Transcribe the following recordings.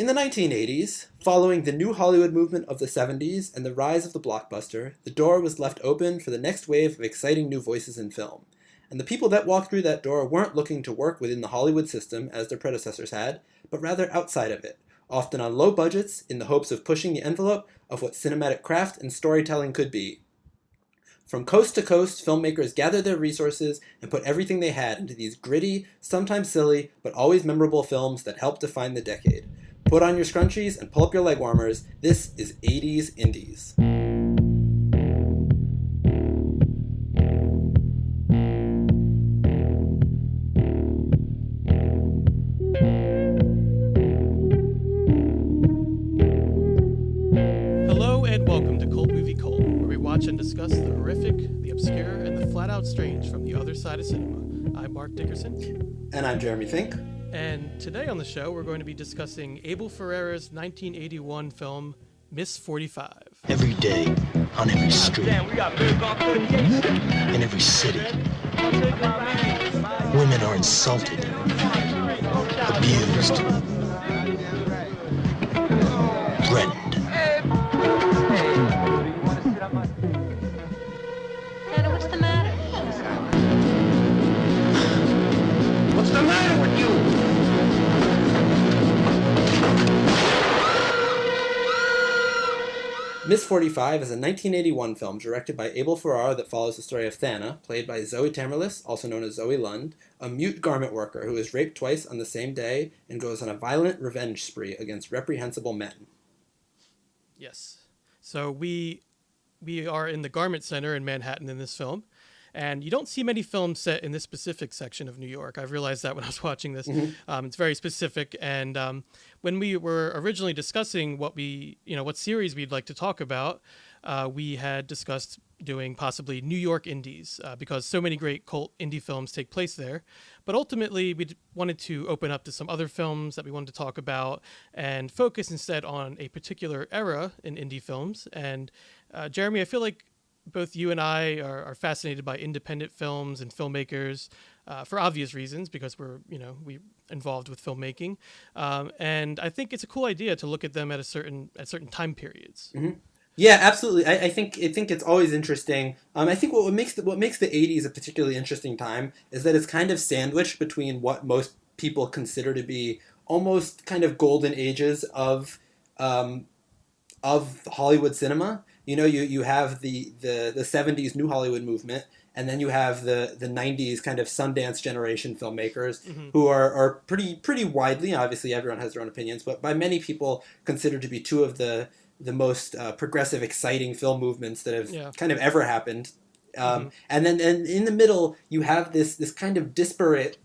In the 1980s, following the new Hollywood movement of the 70s and the rise of the blockbuster, the door was left open for the next wave of exciting new voices in film. And the people that walked through that door weren't looking to work within the Hollywood system as their predecessors had, but rather outside of it, often on low budgets in the hopes of pushing the envelope of what cinematic craft and storytelling could be. From coast to coast, filmmakers gathered their resources and put everything they had into these gritty, sometimes silly, but always memorable films that helped define the decade. Put on your scrunchies and pull up your leg warmers. This is 80s Indies. Hello and welcome to Cult Movie Cult, where we watch and discuss the horrific, the obscure, and the flat-out strange from the other side of cinema. I'm Mark Dickerson. And I'm Jeremy Fink. And today on the show, we're going to be discussing Abel Ferrara's 1981 film, Miss 45. Every day, on every street, in every city, women are insulted, abused, threatened. Nana, what's the matter? What's the matter with you? Miss 45 is a 1981 film directed by Abel Ferrara that follows the story of Thana, played by Zoe Tamerlis, also known as Zoe Lund, a mute garment worker who is raped twice on the same day and goes on a violent revenge spree against reprehensible men. Yes. So we are in the Garment Center in Manhattan in this film. And you don't see many films set in this specific section of New York. I've realized that when I was watching this. It's very specific. And when we were originally discussing what series we'd like to talk about, we had discussed doing possibly New York indies because so many great cult indie films take place there. But ultimately, we wanted to open up to some other films that we wanted to talk about and focus instead on a particular era in indie films. And Jeremy, I feel like both you and I are fascinated by independent films and filmmakers for obvious reasons because we're involved with filmmaking, and I think it's a cool idea to look at them at certain time periods. Mm-hmm. Yeah, absolutely. I think it's always interesting. I think what makes the 80s a particularly interesting time is that it's kind of sandwiched between what most people consider to be almost kind of golden ages of Hollywood cinema. You have the 70s New Hollywood movement, and then you have the 90s kind of Sundance generation filmmakers who are pretty widely, obviously everyone has their own opinions, but by many people considered to be two of the most progressive, exciting film movements that have kind of ever happened. And then in the middle, you have this kind of disparate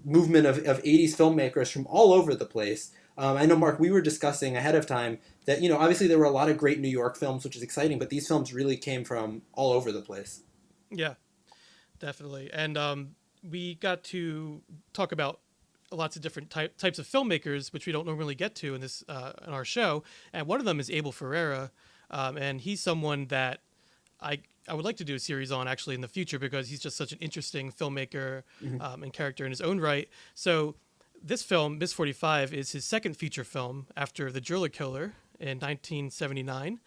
movement of 80s filmmakers from all over the place. I know, Mark, we were discussing ahead of time that, obviously there were a lot of great New York films, which is exciting, but these films really came from all over the place. Yeah, definitely. And we got to talk about lots of different types of filmmakers, which we don't normally get to in this in our show. And one of them is Abel Ferrara, and he's someone that I would like to do a series on actually in the future because he's just such an interesting filmmaker and character in his own right. So this film, Miss 45, is his second feature film after The Driller Killer in 1979,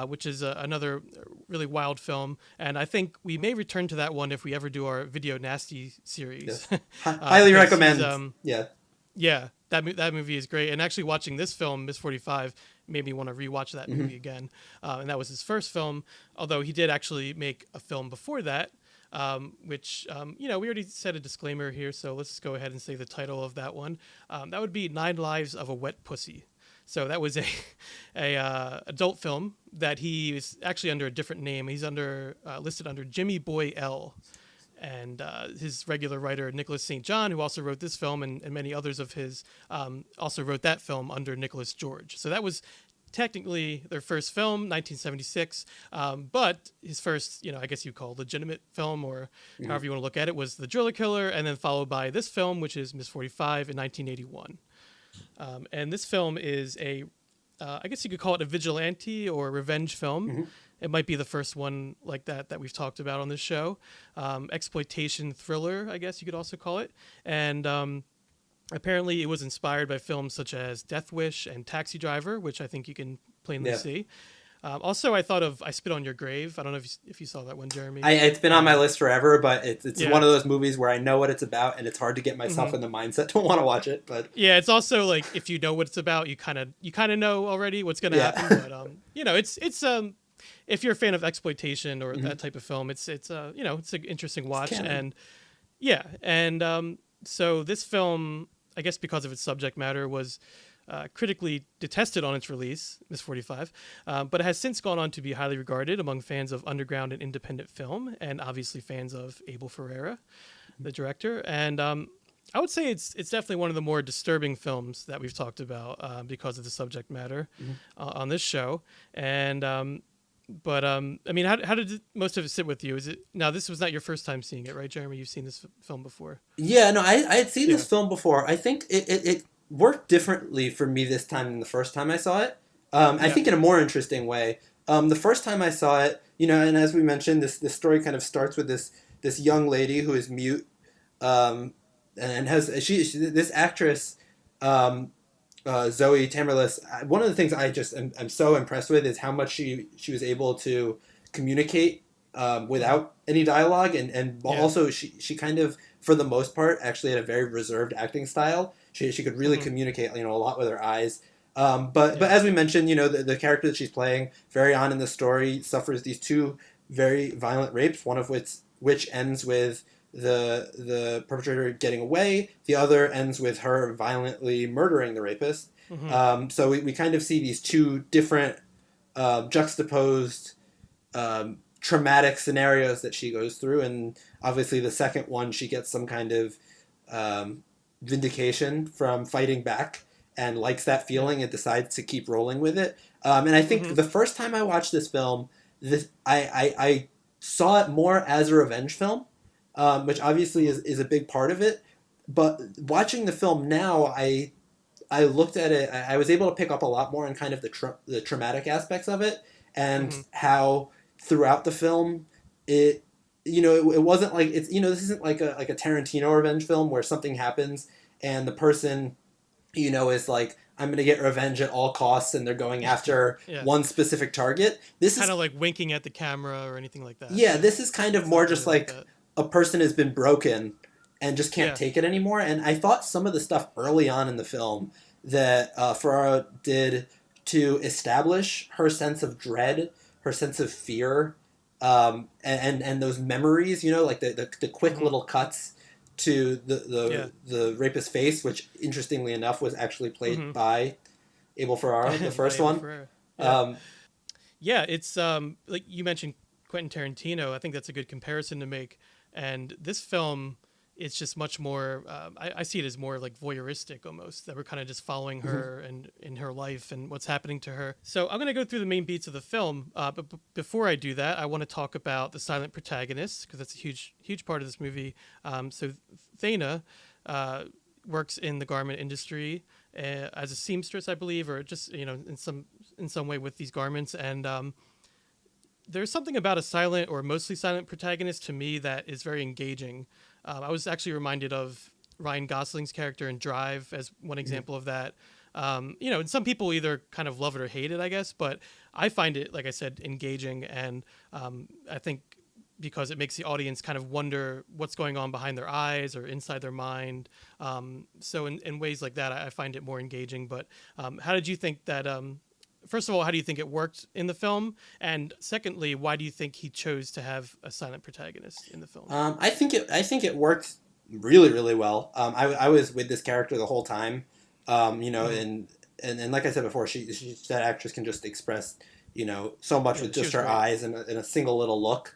which is another really wild film. And I think we may return to that one if we ever do our Video Nasty series. Yes. Highly recommend. Yeah, that movie is great. And actually watching this film, Miss 45, made me want to rewatch that movie again. And that was his first film, although he did actually make a film before that, which, we already said a disclaimer here, so let's just go ahead and say the title of that one. That would be 9 Lives of a Wet Pussy. So that was a adult film that he is actually under a different name. He's listed under Jimmy Boy L. And his regular writer, Nicholas St. John, who also wrote this film and many others of his, also wrote that film under Nicholas George. So that was technically their first film, 1976, but his first, I guess you'd call legitimate film or however you want to look at it, was The Driller Killer, and then followed by this film, which is Miss 45 in 1981. And this film is I guess you could call it a vigilante or revenge film. It might be the first one like that we've talked about on this show. Exploitation thriller, I guess you could also call it. And Apparently, it was inspired by films such as Death Wish and Taxi Driver, which I think you can plainly Yeah. see. Also, I thought of I Spit on Your Grave. I don't know if you saw that one, Jeremy. It's been on my list forever, but it's Yeah. one of those movies where I know what it's about, and it's hard to get myself in the mindset to want to watch it. But Yeah, it's also like if you know what it's about, you kind of know already what's going to Yeah. happen. But it's if you're a fan of exploitation or that type of film, it's it's an interesting watch. canon. And yeah, and so this film, I guess because of its subject matter, was critically detested on its release, Miss 45, but it has since gone on to be highly regarded among fans of underground and independent film, and obviously fans of Abel Ferrara, the director. And I would say it's definitely one of the more disturbing films that we've talked about because of the subject matter on this show. And but I mean, how did most of it sit with you? Is it now? This was not your first time seeing it, right, Jeremy? You've seen this film before. yeah, no, I had seen this Yeah. film before. I think it worked differently for me this time than the first time I saw it. I Yeah. think in a more interesting way. The first time I saw it, and as we mentioned, this story kind of starts with this young lady who is mute, and has this actress. Zoe Tamerlis. One of the things I'm so impressed with is how much she was able to communicate without any dialogue, and Yeah. also she kind of, for the most part, actually had a very reserved acting style. She could really communicate a lot with her eyes. But as we mentioned, the character that she's playing very on in the story suffers these two very violent rapes, one of which ends with the perpetrator getting away. The other ends with her violently murdering the rapist. So we kind of see these two different juxtaposed traumatic scenarios that she goes through, and obviously the second one, she gets some kind of vindication from fighting back and likes that feeling and decides to keep rolling with it. And I think the first time I watched this film, I saw it more as a revenge film, which obviously is a big part of it. But watching the film now, I looked at it. I was able to pick up a lot more on kind of the traumatic aspects of it, and how throughout the film it wasn't like this isn't like a Tarantino revenge film where something happens and the person is like, I'm going to get revenge at all costs, and they're going after Yeah. one specific target. This Kind is of like winking at the camera or anything like that. yeah, this is kind of more just Something like that. a person has been broken and just can't Yeah. take it anymore. And I thought some of the stuff early on in the film that Ferrara did to establish her sense of dread, her sense of fear, and those memories, like the quick little cuts to the rapist's face, which interestingly enough was actually played by Abel Ferrara, the first By Abel one. Ferrara. Yeah. Yeah. It's like you mentioned Quentin Tarantino. I think that's a good comparison to make. And this film, it's just much more. I see it as more like voyeuristic almost. That we're kind of just following her and in her life and what's happening to her. So I'm going to go through the main beats of the film. But before I do that, I want to talk about the silent protagonist because that's a huge part of this movie. So Thana works in the garment industry as a seamstress, I believe, or just in some way with these garments. And there's something about a silent or mostly silent protagonist to me that is very engaging. I was actually reminded of Ryan Gosling's character in Drive as one example of that. And some people either kind of love it or hate it, I guess, but I find it, like I said, engaging. And I think because it makes the audience kind of wonder what's going on behind their eyes or inside their mind. So in ways like that, I find it more engaging. But how did you think that... First of all, how do you think it worked in the film? And secondly, why do you think he chose to have a silent protagonist in the film? I think it worked really, really well. I was with this character the whole time, and like I said before, that actress can just express, so much with just her great. eyes and a single little look.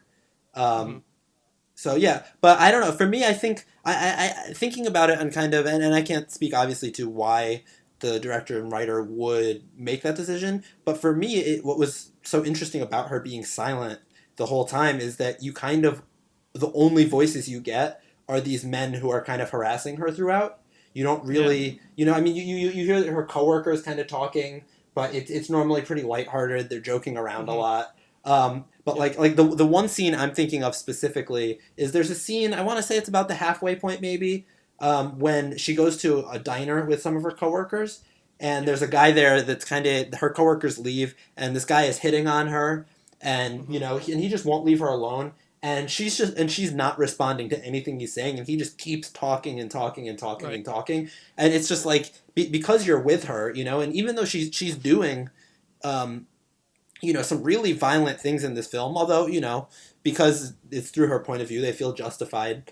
So yeah, but I don't know. For me, I think I thinking about it and kind of, and I can't speak obviously to why the director and writer would make that decision. But for me, what was so interesting about her being silent the whole time is that you kind of, the only voices you get are these men who are kind of harassing her throughout. You don't really, I mean, you hear her coworkers kind of talking, but it's normally pretty lighthearted. They're joking around a lot. But like the one scene I'm thinking of specifically is there's a scene, I want to say it's about the halfway point maybe, when she goes to a diner with some of her coworkers, and there's a guy there that's kind of, her coworkers leave, and this guy is hitting on her, and and he just won't leave her alone. And she's not responding to anything he's saying, and he just keeps talking and talking and talking Right. and talking, and it's just like because you're with her, and even though she's doing, some really violent things in this film, although because it's through her point of view, they feel justified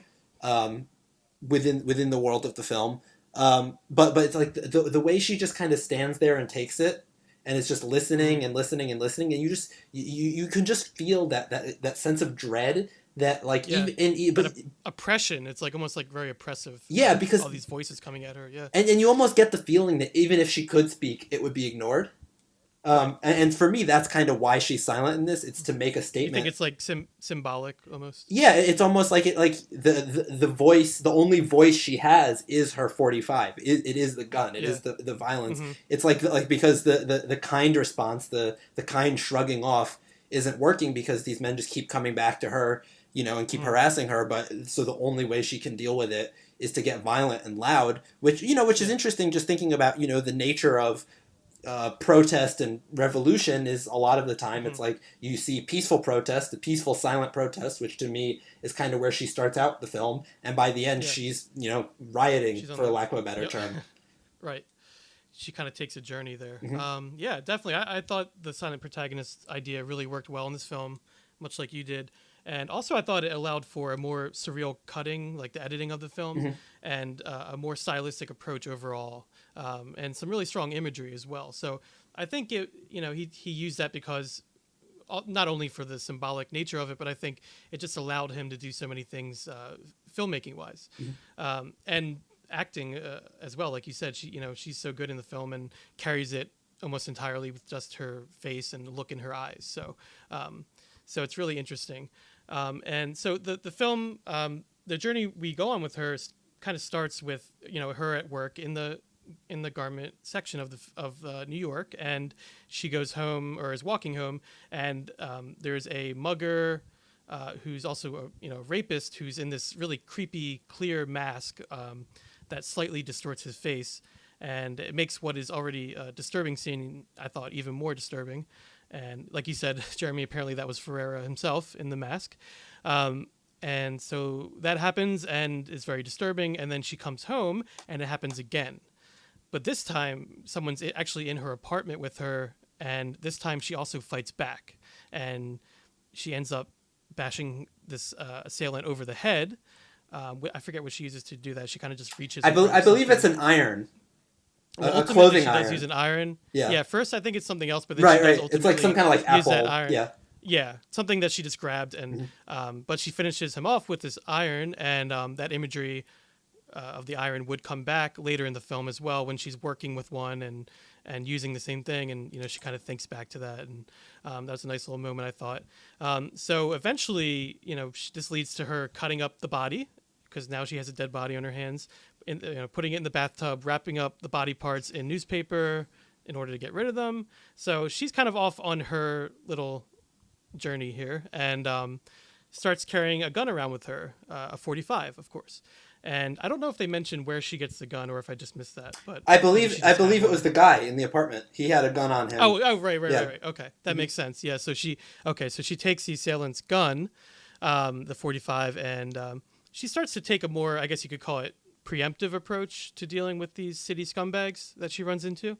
within the world of the film. But it's like the way she just kind of stands there and takes it, and it's just listening and listening and listening, and you can just feel that sense of dread that like but oppression. It's like almost like very oppressive. Yeah, because all these voices coming at her. Yeah, and you almost get the feeling that even if she could speak, it would be ignored. And for me, that's kind of why she's silent in this. It's to make a statement. You think it's like symbolic almost? Yeah, it's almost like the voice, the only voice she has is her 45. It is the gun. It is the violence. It's like because the kind response, the kind shrugging off isn't working because these men just keep coming back to her, and keep harassing her. But so the only way she can deal with it is to get violent and loud, which is interesting. Just thinking about the nature of protest and revolution is a lot of the time it's like you see peaceful protest, the peaceful silent protest, which to me is kind of where she starts out the film, and by the end she's rioting, for lack of a better term. Right. She kind of takes a journey there. Yeah, definitely. I thought the silent protagonist idea really worked well in this film, much like you did. And also I thought it allowed for a more surreal cutting, like the editing of the film, and a more stylistic approach overall, and some really strong imagery as well. So I think he used that because not only for the symbolic nature of it, but I think it just allowed him to do so many things filmmaking wise, and acting as well. Like you said, she's so good in the film and carries it almost entirely with just her face and look in her eyes. So it's really interesting. And so the film, the journey we go on with her kind of starts with her at work in the garment section of New York, and she goes home or is walking home, and there's a mugger who's also a rapist who's in this really creepy clear mask that slightly distorts his face, and it makes what is already a disturbing scene, I thought, even more disturbing. And like you said, Jeremy, apparently that was Ferrara himself in the mask. And so that happens and is very disturbing. And then she comes home and it happens again. But this time, someone's actually in her apartment with her. And this time she also fights back. And she ends up bashing this assailant over the head. I forget what she uses to do that. She kind of just reaches. I believe it's an iron. Well, a clothing she iron. does use an iron. Yeah. First, I think it's something else, but then right. she does It's like some kind of like use apple. that iron. Yeah. Yeah, something that she just grabbed, and but she finishes him off with this iron, and that imagery of the iron would come back later in the film as well when she's working with one and using the same thing, and she kind of thinks back to that, and that was a nice little moment, I thought. So eventually, this leads to her cutting up the body because now she has a dead body on her hands, putting it in the bathtub, wrapping up the body parts in newspaper in order to get rid of them. So she's kind of off on her little journey here, and starts carrying a gun around with her, a 45, of course. And I don't know if they mentioned where she gets the gun or if I just missed that, but I believe it was the guy in the apartment. He had a gun on him. Oh, right. Okay, that makes sense. Yeah, so she takes the assailant's gun, the 45, and she starts to take a more, I guess you could call it, preemptive approach to dealing with these city scumbags that she runs into.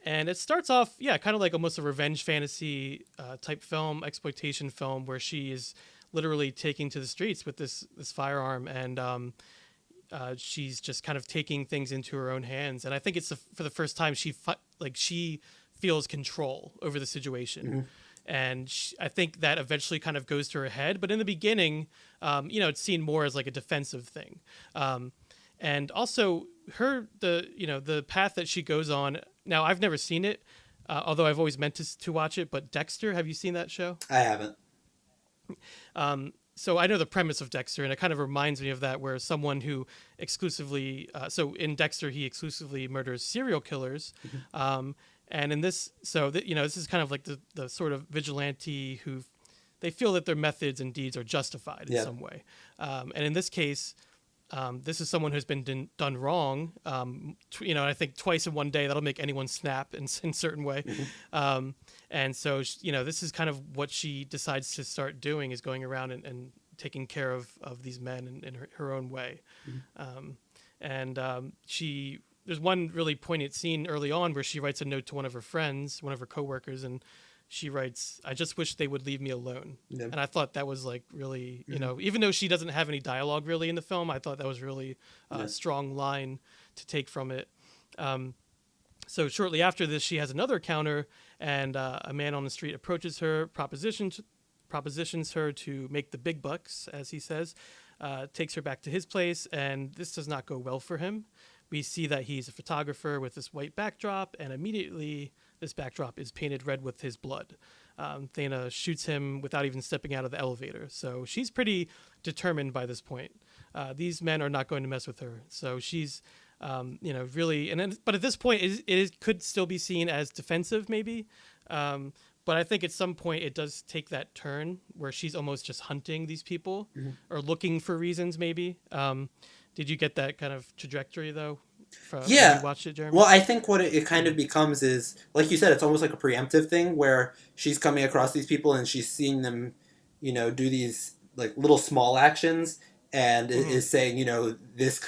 And it starts off, kind of like almost a revenge fantasy type film, exploitation film, where she is literally taking to the streets with this firearm, and she's just kind of taking things into her own hands. And I think it's for the first time she feels control over the situation. And I think that eventually kind of goes to her head. But in the beginning, it's seen more as like a defensive thing. And also the path that she goes on. Now, I've never seen it, although I've always meant to watch it. But Dexter, have you seen that show? I haven't. So I know the premise of Dexter, and it kind of reminds me of that, where someone who exclusively, so in Dexter, he exclusively murders serial killers. And in this, this is kind of like the sort of vigilante who they feel that their methods and deeds are justified in some way. And in this case, this is someone who's been done wrong. I think twice in one day that'll make anyone snap in a certain way. And so, this is kind of what she decides to start doing, is going around and taking care of these men in her own way. There's one really poignant scene early on where she writes a note to one of her friends, one of her coworkers, and she writes, "I just wish they would leave me alone." Yeah. And I thought that was like really, even though she doesn't have any dialogue really in the film, I thought that was really a strong line to take from it. So shortly after this, she has another encounter, and a man on the street approaches her, propositions her to make the big bucks, as he says, takes her back to his place, and this does not go well for him. We see that he's a photographer with this white backdrop, and immediately this backdrop is painted red with his blood. Thana shoots him without even stepping out of the elevator. So she's pretty determined by this point. These men are not going to mess with her. So she's, really, but at this point, it could still be seen as defensive, maybe. But I think at some point it does take that turn where she's almost just hunting these people or looking for reasons, maybe. Did you get that kind of trajectory, though? When you watched it, Jeremy? Well, I think what it kind of becomes is, like you said, it's almost like a preemptive thing where she's coming across these people and she's seeing them, do these like little small actions and is saying, this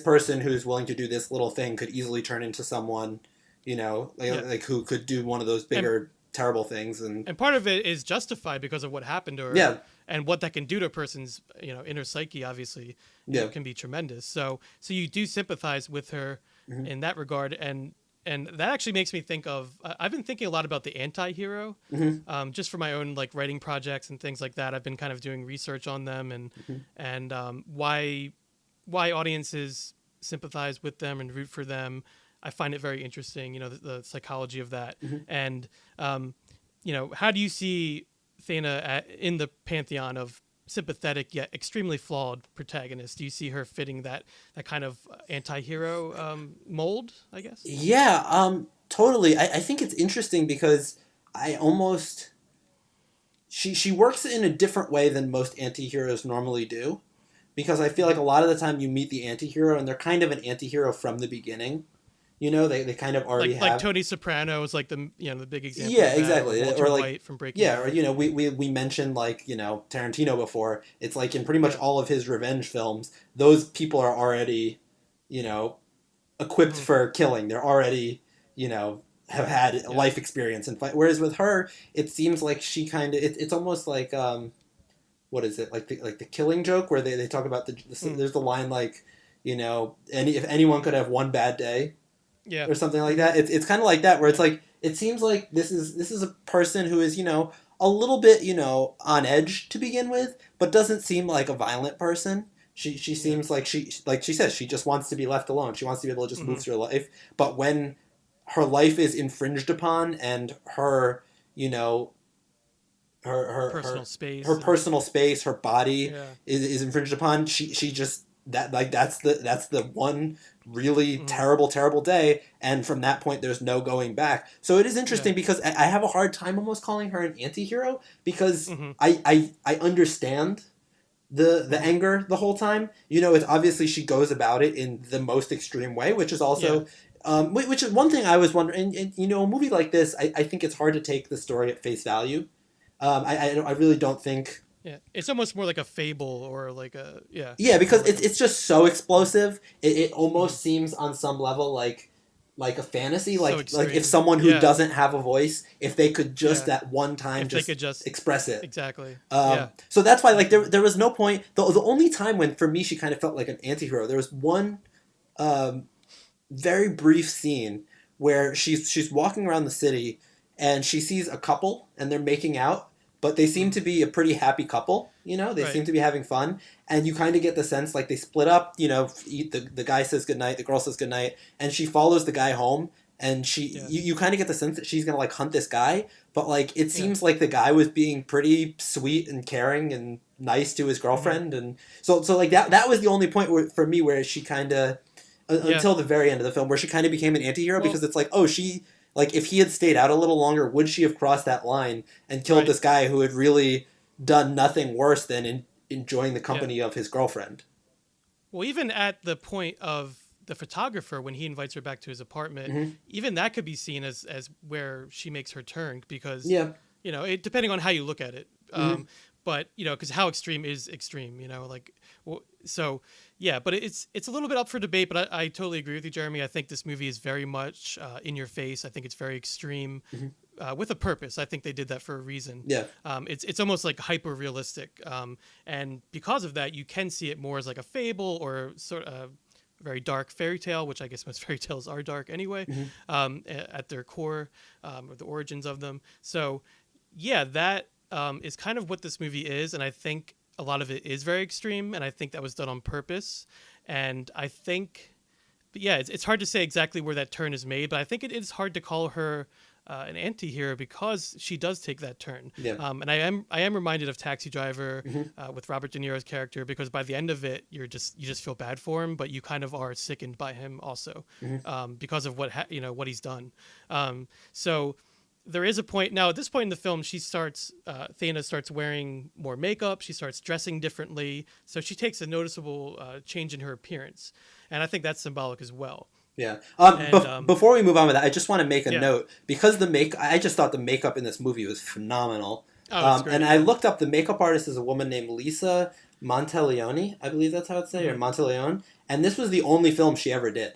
person who's willing to do this little thing could easily turn into someone, like who could do one of those bigger terrible things. And part of it is justified because of what happened to her. And what that can do to a person's, inner psyche, obviously, can be tremendous. So you do sympathize with her in that regard, and that actually makes me think of. I've been thinking a lot about the anti-hero, just for my own like writing projects and things like that. I've been kind of doing research on them and why audiences sympathize with them and root for them. I find it very interesting, the psychology of that, and how do you see Thana in the pantheon of sympathetic yet extremely flawed protagonists? Do you see her fitting that kind of anti-hero mold, I guess? Yeah, totally. I think it's interesting because she works in a different way than most anti-heroes normally do, because I feel like a lot of the time you meet the anti-hero and they're kind of an anti-hero from the beginning. They kind of already have... Like Tony Soprano is like the big example. Yeah, exactly. Walter or like White from Breaking Bad. Or we mentioned like Tarantino before. It's like in pretty much all of his revenge films, those people are already equipped for killing. They're already have had life experience and fight. Whereas with her, it seems like she kind of it's almost like what is it, like the Killing Joke, where they talk about there's the line like if anyone could have one bad day. Yeah. Or something like that. It's kind of like that, where it's like it seems like this is a person who is a little bit on edge to begin with, but doesn't seem like a violent person. She seems like she says she just wants to be left alone. She wants to be able to just move through her life. But when her life is infringed upon and her her personal space, her body is infringed upon, she just that's the one really terrible day, and from that point there's no going back. So it is interesting because I have a hard time almost calling her an anti-hero, because I understand the anger the whole time. It's obviously she goes about it in the most extreme way, which is also which is one thing I was wondering. And a movie like this, I think it's hard to take the story at face value. I really don't think. Yeah, it's almost more like a fable or like a because it's just so explosive. It almost seems on some level like a fantasy, like if someone who doesn't have a voice, if they could just at one time just express it. Exactly. So that's why there was no point. The only time when for me she kind of felt like an anti-hero, there was one very brief scene where she's walking around the city and she sees a couple and they're making out. But they seem to be a pretty happy couple, They seem to be having fun, and you kind of get the sense like they split up. The guy says goodnight, the girl says goodnight, and she follows the guy home, and you kind of get the sense that she's gonna like hunt this guy, but like it seems like the guy was being pretty sweet and caring and nice to his girlfriend, and so like that was the only point for me where she kind of until the very end of the film where she kind of became an anti-hero, because it's like she. Like, if he had stayed out a little longer, would she have crossed that line and killed this guy who had really done nothing worse than enjoying the company of his girlfriend? Well, even at the point of the photographer when he invites her back to his apartment, Mm-hmm. even that could be seen as where she makes her turn because Yeah. depending on how you look at it. Mm-hmm. But because how extreme is extreme, like so yeah. But it's a little bit up for debate. But I totally agree with you, Jeremy. I think this movie is very much in your face. I think it's very extreme. With a purpose. I think they did that for a reason. Yeah. It's almost like hyper realistic, and because of that, you can see it more as like a fable or sort of a very dark fairy tale, which I guess most fairy tales are dark anyway, at their core, or the origins of them. So, yeah, that is kind of what this movie is, and I think a lot of it is very extreme, and I think that was done on purpose, and I think. But yeah, it's hard to say exactly where that turn is made, but I think it is hard to call her an anti-hero because she does take that turn. Yeah. And I am reminded of Taxi Driver with Robert De Niro's character because by the end of it, you just feel bad for him, but you kind of are sickened by him also because of what he's done. So there is a point now. At this point in the film, Thana starts wearing more makeup. She starts dressing differently, so she takes a noticeable change in her appearance, and I think that's symbolic as well. Yeah. And, Before we move on with that, I just want to make a Yeah. note because I just thought the makeup in this movie was phenomenal. Oh, it's great. And I looked up the makeup artist is a woman named Lisa Monteleone. I believe that's how it's said, or Monteleone. And this was the only film she ever did.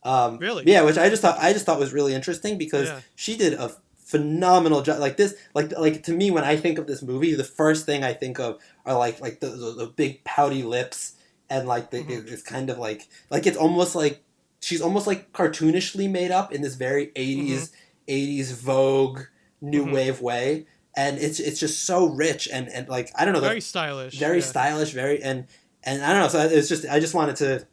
Really? Yeah, which I just thought was really interesting because she did a phenomenal job. Like this, like to me, when I think of this movie, the first thing I think of are like the big pouty lips and like it's kind of like it's almost like. She's almost like cartoonishly made up in this very 80s Vogue new wave way, and it's just so rich and like I don't know, very stylish, stylish, very and I don't know. So it's just I just wanted to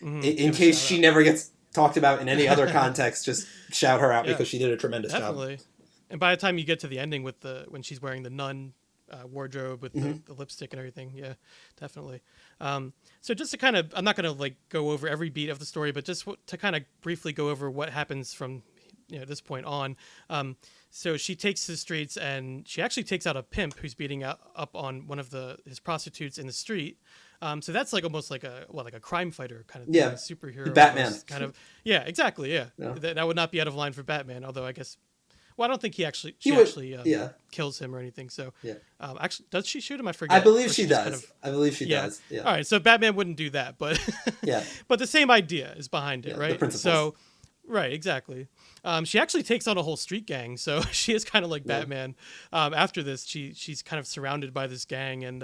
in case she never gets talked about in any other context, just shout her out because she did a tremendous definitely. job. And by the time you get to the ending with when she's wearing the nun wardrobe with the lipstick and everything, yeah, definitely. So just to kind of, I'm not going to like go over every beat of the story, but just to kind of briefly go over what happens from this point on. So she takes to the streets and she actually takes out a pimp who's beating up on one of his prostitutes in the street. So that's like almost like a crime fighter kind of thing, a superhero, the Batman kind of. Yeah, exactly. Yeah, that would not be out of line for Batman, although I guess. Well, I don't think she actually kills him or anything. So, actually, does she shoot him? I forget. I believe she does. I believe she does. Yeah. All right. So Batman wouldn't do that, but but the same idea is behind it, right? The principles. So, right, exactly. She actually takes on a whole street gang, so she is kind of like Batman. After this, she's kind of surrounded by this gang and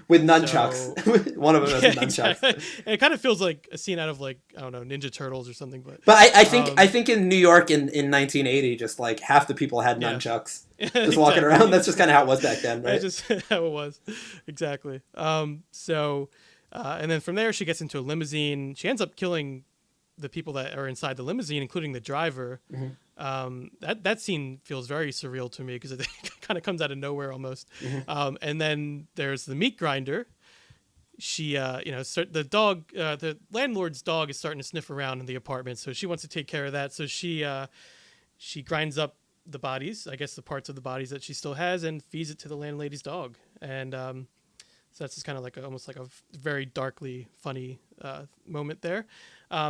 with nunchucks. So, one of them has nunchucks. Exactly. It kind of feels like a scene out of like I don't know Ninja Turtles or something. But I think in New York in 1980, just like half the people had nunchucks just walking around. That's just kind of how it was back then, right? That's just how it was, exactly. So, and then from there she gets into a limousine. She ends up killing the people that are inside the limousine, including the driver. That scene feels very surreal to me because it kind of comes out of nowhere almost. And then there's the meat grinder. She, the landlord's dog is starting to sniff around in the apartment, so she wants to take care of that. So she grinds up the bodies, I guess the parts of the bodies that she still has, and feeds it to the landlady's dog. And so that's just kind of like almost like a very darkly funny moment there.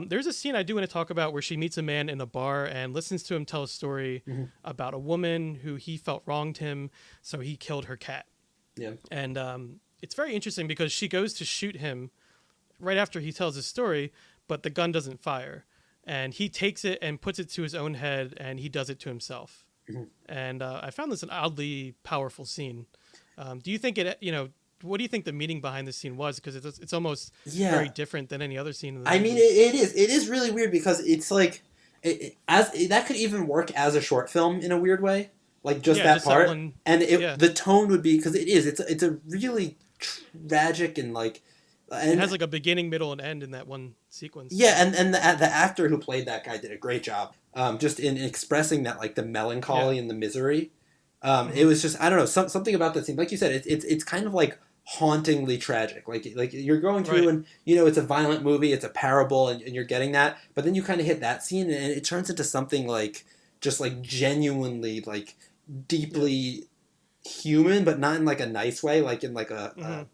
There's a scene I do want to talk about where she meets a man in a bar and listens to him tell a story about a woman who he felt wronged him, so he killed her cat. Yeah. And it's very interesting because she goes to shoot him right after he tells his story, but the gun doesn't fire. And he takes it and puts it to his own head, and he does it to himself. And I found this an oddly powerful scene. Do you think what do you think the meaning behind this scene was? Because it's almost very different than any other scene in the movie. I mean, it is really weird because it's like that could even work as a short film in a weird way, like just that part. The tone would be because it's a really tragic and like. And it has like a beginning, middle, and end in that one sequence. Yeah, and the actor who played that guy did a great job, just in expressing that like the melancholy and the misery. It was just I don't know something about that scene. Like you said, it's kind of like hauntingly tragic. Like you're going through and it's a violent movie, it's a parable, and you're getting that. But then you kind of hit that scene, and it turns into something like just like genuinely like deeply human, but not in like a nice way, like in like a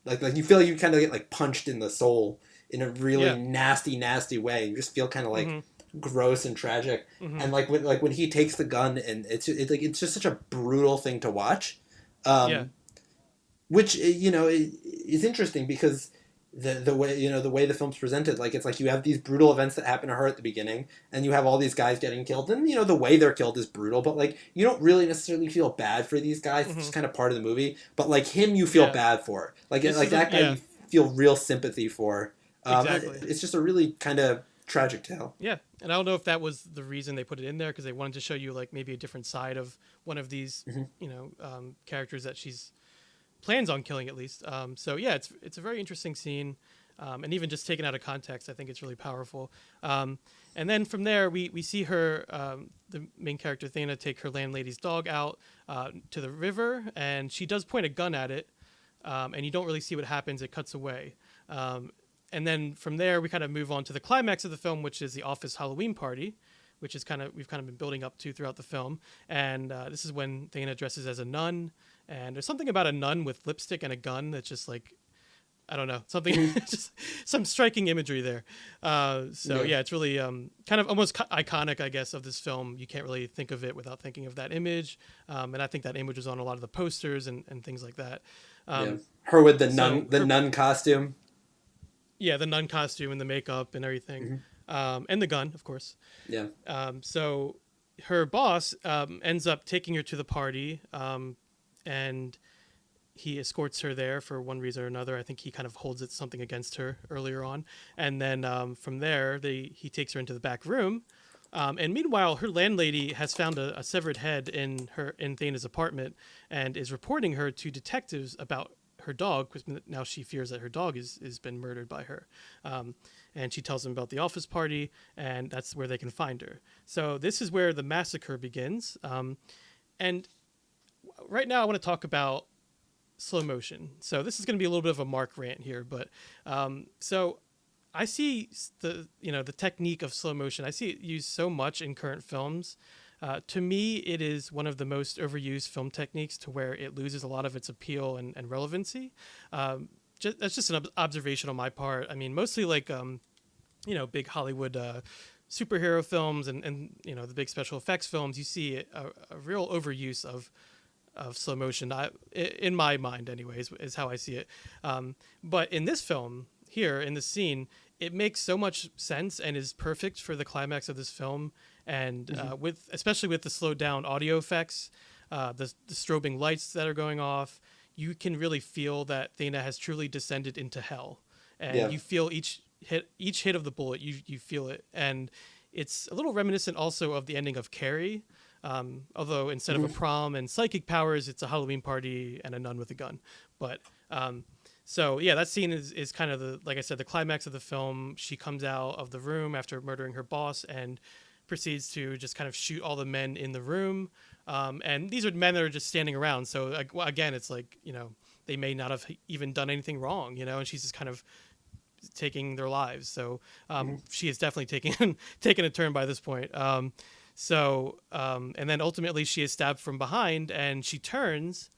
Like you feel like you kind of get like punched in the soul in a really Yeah. nasty way. You just feel kind of like gross and tragic. Mm-hmm. And like when he takes the gun, and it's just such a brutal thing to watch. Yeah. Which is interesting because the way the way the film's presented, like it's like you have these brutal events that happen to her at the beginning, and you have all these guys getting killed, and the way they're killed is brutal, but like you don't really necessarily feel bad for these guys. It's just kind of part of the movie. But like him, you feel bad for. Like that guy, you feel real sympathy for. Exactly. It's just a really kind of tragic tale. Yeah, and I don't know if that was the reason they put it in there, because they wanted to show you like maybe a different side of one of these characters that she's plans on killing, at least. So yeah, it's a very interesting scene, and even just taken out of context, I think it's really powerful. And then from there, we see her, the main character Thana, take her landlady's dog out to the river, and she does point a gun at it, and you don't really see what happens. It cuts away. And then from there, we kind of move on to the climax of the film, which is the office Halloween party, which is we've kind of been building up to throughout the film. And this is when Thana dresses as a nun. And there's something about a nun with lipstick and a gun that's just like, I don't know, something, just some striking imagery there. Yeah, it's really kind of almost iconic, I guess, of this film. You can't really think of it without thinking of that image. And I think that image was on a lot of the posters and things like that. Her with the nun costume. Yeah, the nun costume and the makeup and everything. And the gun, of course. Yeah. So her boss ends up taking her to the party, and he escorts her there for one reason or another. I think he kind of holds something against her earlier on. And then from there, he takes her into the back room. And meanwhile, her landlady has found a severed head in Thana's apartment and is reporting her to detectives about her dog, because now she fears that her dog has been murdered by her. And she tells them about the office party, and that's where they can find her. So this is where the massacre begins. And right now I want to talk about slow motion. So this is going to be a little bit of a Mark rant here, but so I see the technique of slow motion. I see it used so much in current films. To me, it is one of the most overused film techniques, to where it loses a lot of its appeal and relevancy. That's just an observation on my part. I mean, mostly like, big Hollywood superhero films and the big special effects films, you see a real overuse of slow motion. In my mind, anyways, is how I see it. But in this film here, in this scene, it makes so much sense and is perfect for the climax of this film. And especially with the slowed down audio effects, the strobing lights that are going off, you can really feel that Thana has truly descended into hell. And you feel each hit of the bullet, you feel it. And it's a little reminiscent also of the ending of Carrie, although instead of a prom and psychic powers, it's a Halloween party and a nun with a gun. But so yeah, that scene is kind of like I said, the climax of the film. She comes out of the room after murdering her boss and proceeds to just kind of shoot all the men in the room. And these are men that are just standing around. So again, it's like, they may not have even done anything wrong, and she's just kind of taking their lives. So she is definitely taken a turn by this point. And then ultimately she is stabbed from behind, and she turns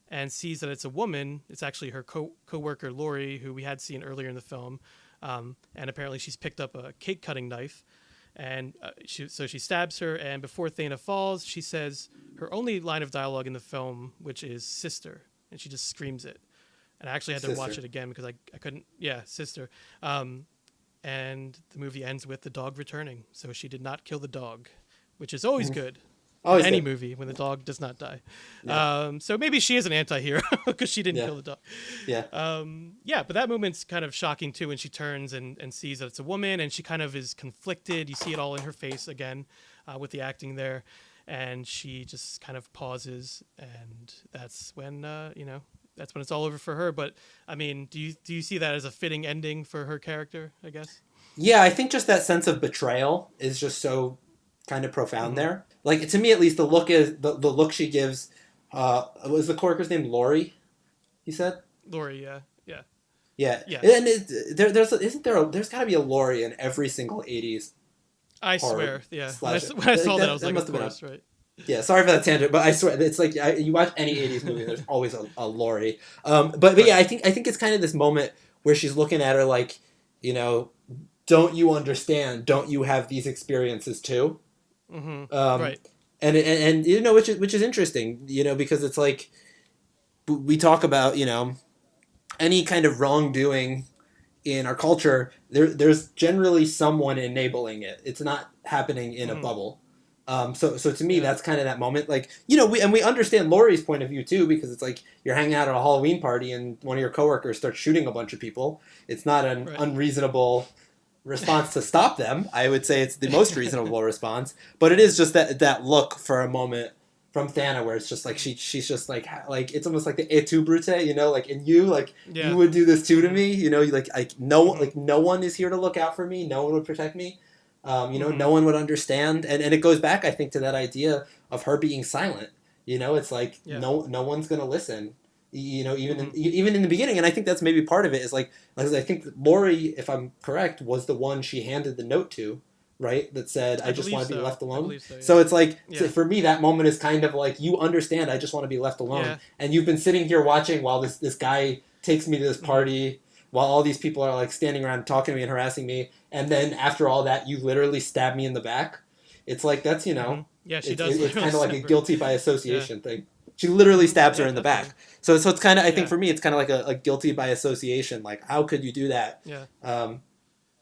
and sees that it's a woman. It's actually her co-worker, Lori, who we had seen earlier in the film. And apparently she's picked up a cake cutting knife. And she stabs her, and before Thana falls, she says her only line of dialogue in the film, which is "sister," and she just screams it. And I actually had to watch it again because I couldn't. Yeah, sister. And the movie ends with the dog returning. So she did not kill the dog, which is always good. Always any good. movie when the dog does not die. Yeah. So maybe she is an anti-hero because she didn't kill the dog. Yeah. But that moment's kind of shocking too when she turns and sees that it's a woman, and she kind of is conflicted. You see it all in her face again with the acting there. And she just kind of pauses, and that's when, that's when it's all over for her. But I mean, do you see that as a fitting ending for her character, I guess? Yeah, I think just that sense of betrayal is just so kind of profound there. Like, to me at least, the look look she gives. Was the coworker's name Lori? You said Lori, yeah. And there's got to be a Lori in every single 80s. I horror swear, yeah. slasher. When I saw that, I was like, must of have been course, right? Yeah, sorry for that tangent, but I swear it's like you watch any '80s movie, there's always a Lori. But yeah, Right. I think it's kind of this moment where she's looking at her like, you know, don't you understand? Don't you have these experiences too? Mm-hmm. Um, Right. and you know, which is interesting, you know, because it's like we talk about, you know, any kind of wrongdoing in our culture, there's generally someone enabling it. It's not happening in a Mm-hmm. bubble. So to me, Yeah. that's kind of that moment. Like, you know, we understand Laurie's point of view too, because it's like you're hanging out at a Halloween party and one of your coworkers starts shooting a bunch of people. It's not an Right. unreasonable response to stop them. I would say it's the most reasonable response, but it is just that look for a moment from Thana where it's just like she's just like it's almost like the et tu Brute, you know, like and you like you Yeah. would do this too to Mm-hmm. me, you know, Mm-hmm. like no one is here to look out for me, no one would protect me, you know, Mm-hmm. no one would understand, and it goes back I think to that idea of her being silent, you know, it's like Yeah. no one's gonna listen, you know, Mm-hmm. even in the beginning, and I think that's maybe part of it is like I think Lori, if I'm correct, was the one she handed the note to, right? That said, I I just believe want to be so. left I alone. believe so. So Yeah. it's like Yeah. for me, that moment is kind of like you understand. I just want to be left alone, Yeah. and you've been sitting here watching while this guy takes me to this Mm-hmm. party, while all these people are like standing around talking to me and harassing me, and then after all that, you literally stab me in the back. It's like that's you Mm-hmm. know, Yeah. She does it's literally kind of like a snap her. guilty by Yeah. association thing. She literally Mm-hmm. stabs her Yeah. in the Definitely. back. So it's kind of I think Yeah. for me it's kind of like a guilty by association. Like how could you do that? Yeah.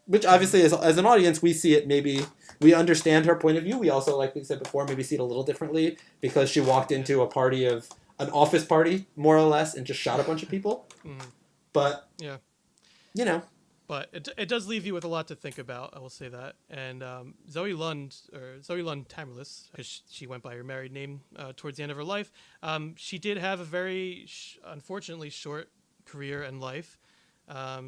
Which Mm-hmm. obviously as an audience we see it, maybe we understand her point of view. We also, like we said before, maybe see it a little differently because she walked Yeah. into a party of an office party more or less and just shot a bunch of people. Mm-hmm. But Yeah. you know, But it does leave you with a lot to think about. I will say that. And Zoe Lund Tamerlis, because she went by her married name towards the end of her life, she did have a very unfortunately short career and life.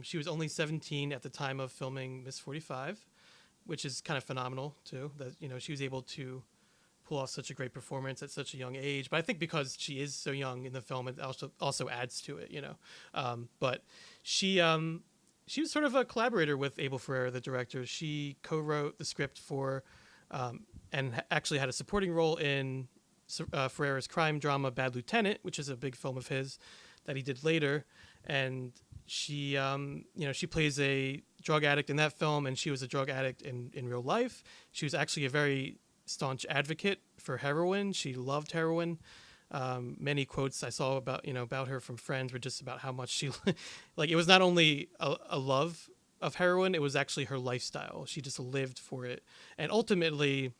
She was only 17 at the time of filming Miss 45, which is kind of phenomenal too. That she was able to pull off such a great performance at such a young age. But I think because she is so young in the film, it also adds to it. But she she was sort of a collaborator with Abel Ferrara, the director. She co-wrote the script for, and actually had a supporting role in Ferrara's crime drama Bad Lieutenant, which is a big film of his that he did later. And she plays a drug addict in that film, and she was a drug addict in real life. She was actually a very staunch advocate for heroin. She loved heroin. Many quotes I saw about her from friends were just about how much she like it was not only a love of heroin, it was actually her lifestyle. She just lived for it. And ultimately,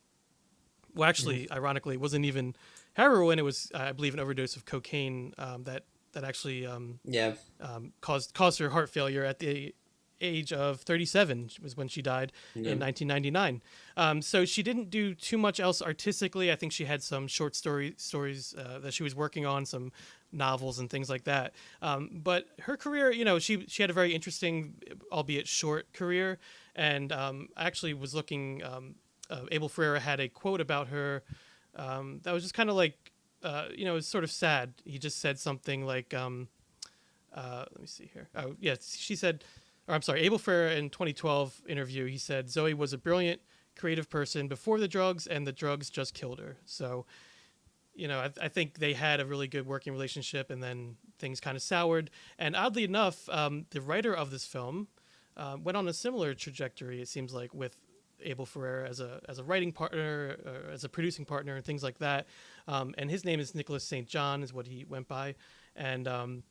well, actually, ironically, it wasn't even heroin. It was, I believe, an overdose of cocaine that actually yeah, caused her heart failure at the age of 37 was when she died yeah, in 1999. So she didn't do too much else artistically. I think she had some short stories that she was working on, some novels and things like that. But her career, she had a very interesting, albeit short career. And I actually was looking. Abel Ferrara had a quote about her that was just kind of like, it was sort of sad. He just said something like, let me see here. Oh, yes, she said, or I'm sorry, Abel Ferrara in 2012 interview, he said Zoe was a brilliant, creative person before the drugs, and the drugs just killed her. So, I think they had a really good working relationship, and then things kind of soured. And oddly enough, the writer of this film went on a similar trajectory. It seems like with Abel Ferrara as a writing partner, or as a producing partner, and things like that. And his name is Nicholas St. John, is what he went by, and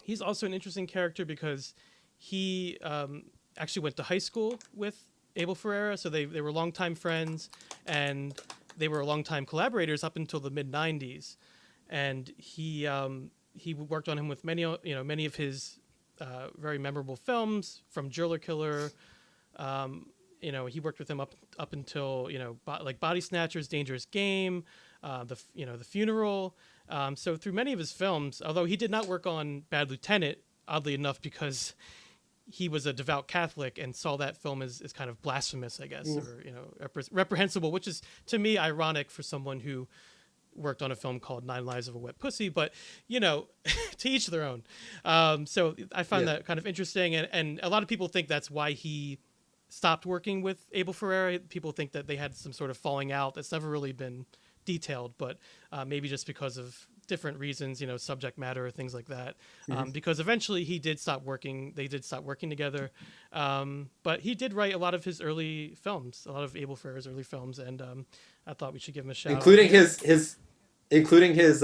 he's also an interesting character because he actually went to high school with Abel Ferrara, so they were longtime friends, and they were longtime collaborators up until the mid '90s. And he worked on him with many of his very memorable films, from Driller Killer. He worked with him up until like Body Snatchers, Dangerous Game, the Funeral. So through many of his films, although he did not work on Bad Lieutenant, oddly enough, because he was a devout Catholic and saw that film as kind of blasphemous, I guess, or reprehensible, which is to me ironic for someone who worked on a film called Nine Lives of a Wet Pussy, but to each their own. So I find yeah. that kind of interesting, and a lot of people think that's why he stopped working with Abel Ferrara. People think that they had some sort of falling out. That's never really been detailed, but maybe just because of different reasons, subject matter or things like that. Because eventually he did stop working. They did stop working together. But he did write a lot of his early films, a lot of Abel Ferrara's early films, and I thought we should give him a shout out. Including his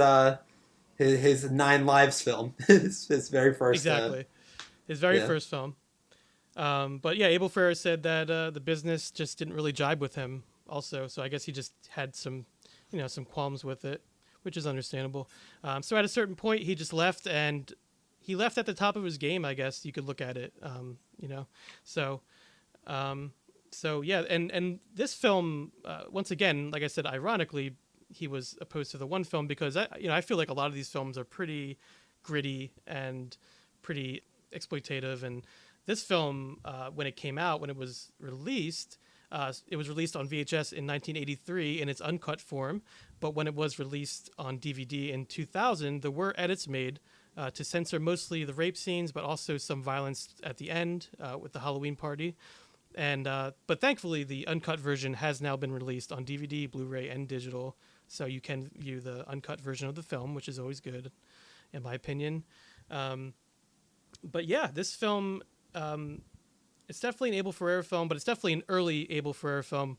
Nine Lives film, his very first. Exactly, his very first film. But yeah, Abel Ferrara said that the business just didn't really jibe with him. Also, so I guess he just had some qualms with it, which is understandable. So at a certain point, he just left, and he left at the top of his game, I guess you could look at it. So yeah, and this film, once again, like I said, ironically, he was opposed to the one film because I feel like a lot of these films are pretty gritty and pretty exploitative. And this film, when it was released on VHS in 1983 in its uncut form, but when it was released on DVD in 2000, there were edits made to censor mostly the rape scenes, but also some violence at the end with the Halloween party. And but thankfully, the uncut version has now been released on DVD, Blu-ray, and digital, so you can view the uncut version of the film, which is always good, in my opinion. But yeah, this film, it's definitely an Abel Ferrara film, but it's definitely an early Abel Ferrara film.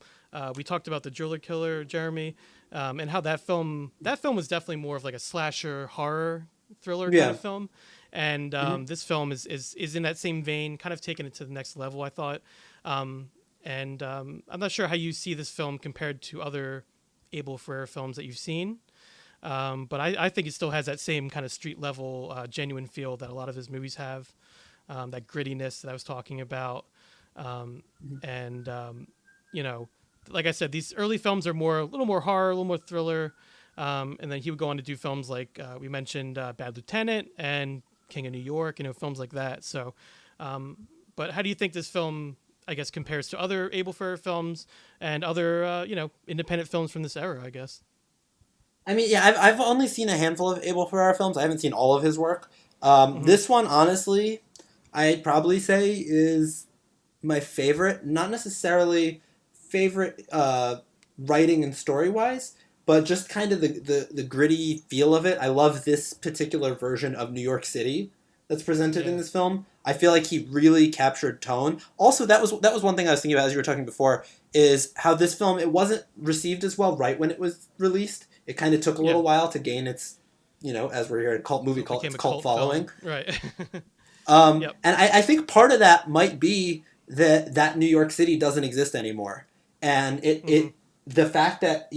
We talked about The Driller Killer, Jeremy, and how that film was definitely more of like a slasher horror thriller kind of film. And this film is in that same vein, kind of taking it to the next level, I thought. I'm not sure how you see this film compared to other Abel Ferrara films that you've seen. But I think it still has that same kind of street level, genuine feel that a lot of his movies have, that grittiness that I was talking about. Like I said, these early films are a little more horror, a little more thriller. And then he would go on to do films like we mentioned Bad Lieutenant and King of New York, films like that. So, but how do you think this film, I guess, compares to other Abel Ferrara films and other, independent films from this era, I guess? I mean, yeah, I've only seen a handful of Abel Ferrara films. I haven't seen all of his work. This one, honestly, I'd probably say is my favorite. Not necessarily favorite writing and story-wise, but just kind of the gritty feel of it. I love this particular version of New York City that's presented in this film. I feel like he really captured tone. Also, that was one thing I was thinking about as you were talking before, is how this film, it wasn't received as well right when it was released. It kind of took a little while to gain its, as we're hearing, cult following. Film. Right. And I think part of that might be that New York City doesn't exist anymore. And the fact that,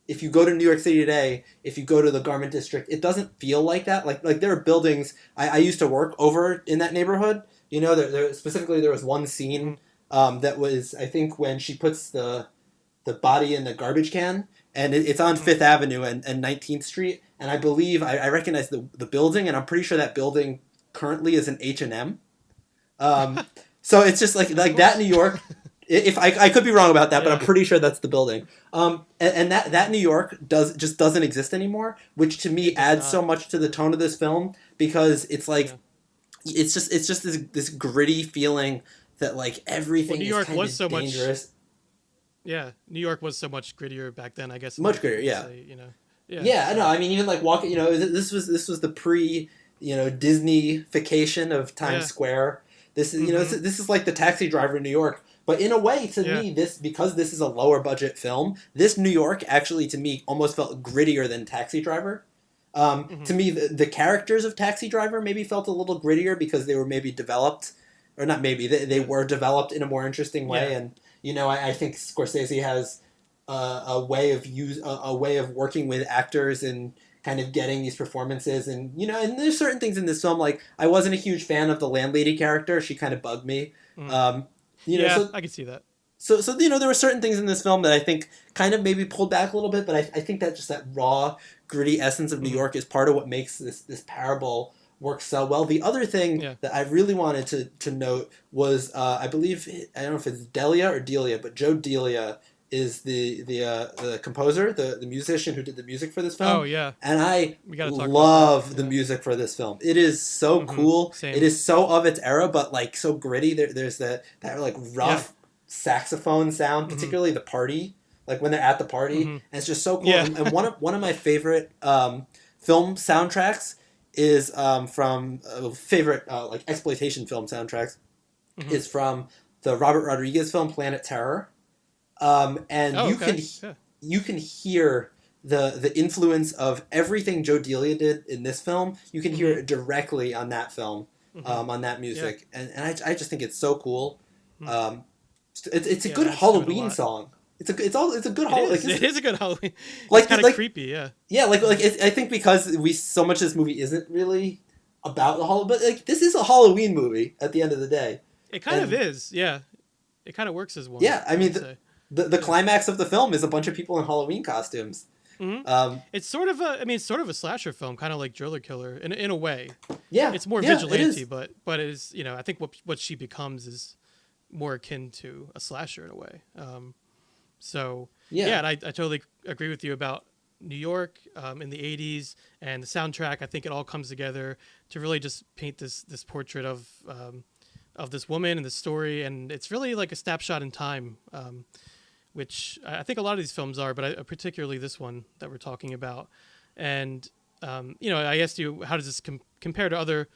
if you go to New York City today, if you go to the Garment District, it doesn't feel like that. Like there are buildings. I used to work over in that neighborhood. There specifically there was one scene that was, I think, when she puts the body in the garbage can, and it's on Fifth Avenue and 19th Street, and I believe I recognize the building, and I'm pretty sure that building currently is an H&M. So it's just like that New York. If I could be wrong about that, but I'm pretty sure that's the building. And that New York doesn't exist anymore, which to me adds so much to the tone of this film, because it's like it's just this gritty feeling that like everything New York is kind of dangerous. New York was so much grittier back then, I guess. Much grittier, yeah. I know. I mean, even like walking, this was the pre, Disney-fication of Times Square. This is, this is like the Taxi Driver in New York. But in a way, to me, because this is a lower budget film, this New York actually, to me, almost felt grittier than Taxi Driver. To me, the characters of Taxi Driver maybe felt a little grittier because they were maybe developed, or not maybe, they were developed in a more interesting way. And, I think Scorsese has a way of working with actors and kind of getting these performances. And, and there's certain things in this film, like, I wasn't a huge fan of the landlady character. She kind of bugged me. I can see that. So there were certain things in this film that I think kind of maybe pulled back a little bit, but I think that just that raw, gritty essence of New York is part of what makes this parable work so well. The other thing that I really wanted to note was, I believe, I don't know if it's Delia or Delia, but Joe Delia is the composer, the musician who did the music for this film. Oh, yeah. And I love the music for this film. It is so cool. Same. It is so of its era, but like so gritty. There's that like rough saxophone sound, particularly the party like when they're at the party, and it's just so cool. Yeah. And one of my favorite film soundtracks is from favorite like exploitation film soundtracks is from the Robert Rodriguez film Planet Terror, and you can hear the influence of everything Joe Delia did in this film. You can hear it directly on that film, on that music, and I just think it's so cool. It's a good Halloween song. It's a good Halloween. It is a good Halloween. Like it's kind of creepy, yeah. Yeah, I think because so much of this movie isn't really about the Halloween, but like this is a Halloween movie at the end of the day. It kind of is, yeah. It kind of works as one. Yeah, I mean the climax of the film is a bunch of people in Halloween costumes. It's sort of a slasher film, kind of like Driller Killer in a way. Yeah, it's more vigilante, but it is, I think what she becomes is more akin to a slasher in a way. And I totally agree with you about New York in the 80s and the soundtrack. I think it all comes together to really just paint this portrait of this woman and the story, and it's really like a snapshot in time, which I think a lot of these films are, but particularly this one that we're talking about. And I asked you, how does this compare to other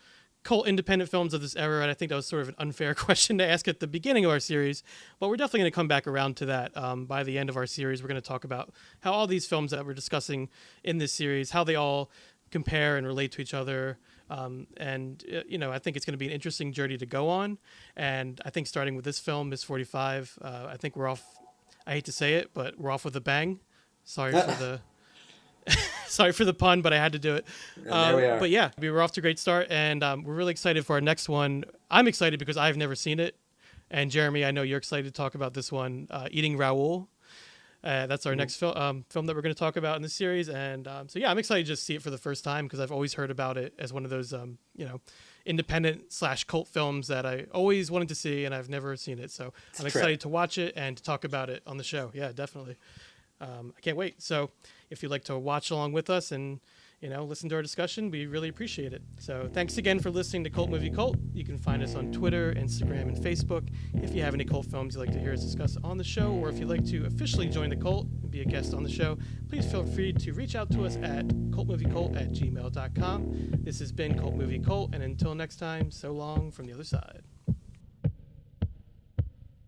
cult independent films of this era? And I think that was sort of an unfair question to ask at the beginning of our series, but we're definitely going to come back around to that. By the end of our series, we're going to talk about how all these films that we're discussing in this series, how they all compare and relate to each other. I think it's going to be an interesting journey to go on. And I think starting with this film, Miss 45, I think we're off. I hate to say it, but we're off with a bang. Sorry for the pun, but I had to do it. There we are. But yeah, we were off to a great start, and we're really excited for our next one. I'm excited because I've never seen it. And Jeremy, I know you're excited to talk about this one, Eating Raoul. That's our next film that we're going to talk about in this series. And I'm excited to just see it for the first time because I've always heard about it as one of those, independent / cult films that I always wanted to see, and I've never seen it. So I'm excited to watch it and to talk about it on the show. Yeah, definitely. I can't wait. So if you'd like to watch along with us and, listen to our discussion, we really appreciate it. So thanks again for listening to Cult Movie Cult. You can find us on Twitter, Instagram, and Facebook. If you have any cult films you'd like to hear us discuss on the show, or if you'd like to officially join the cult and be a guest on the show, please feel free to reach out to us at cultmoviecult@gmail.com. This has been Cult Movie Cult, and until next time, so long from the other side.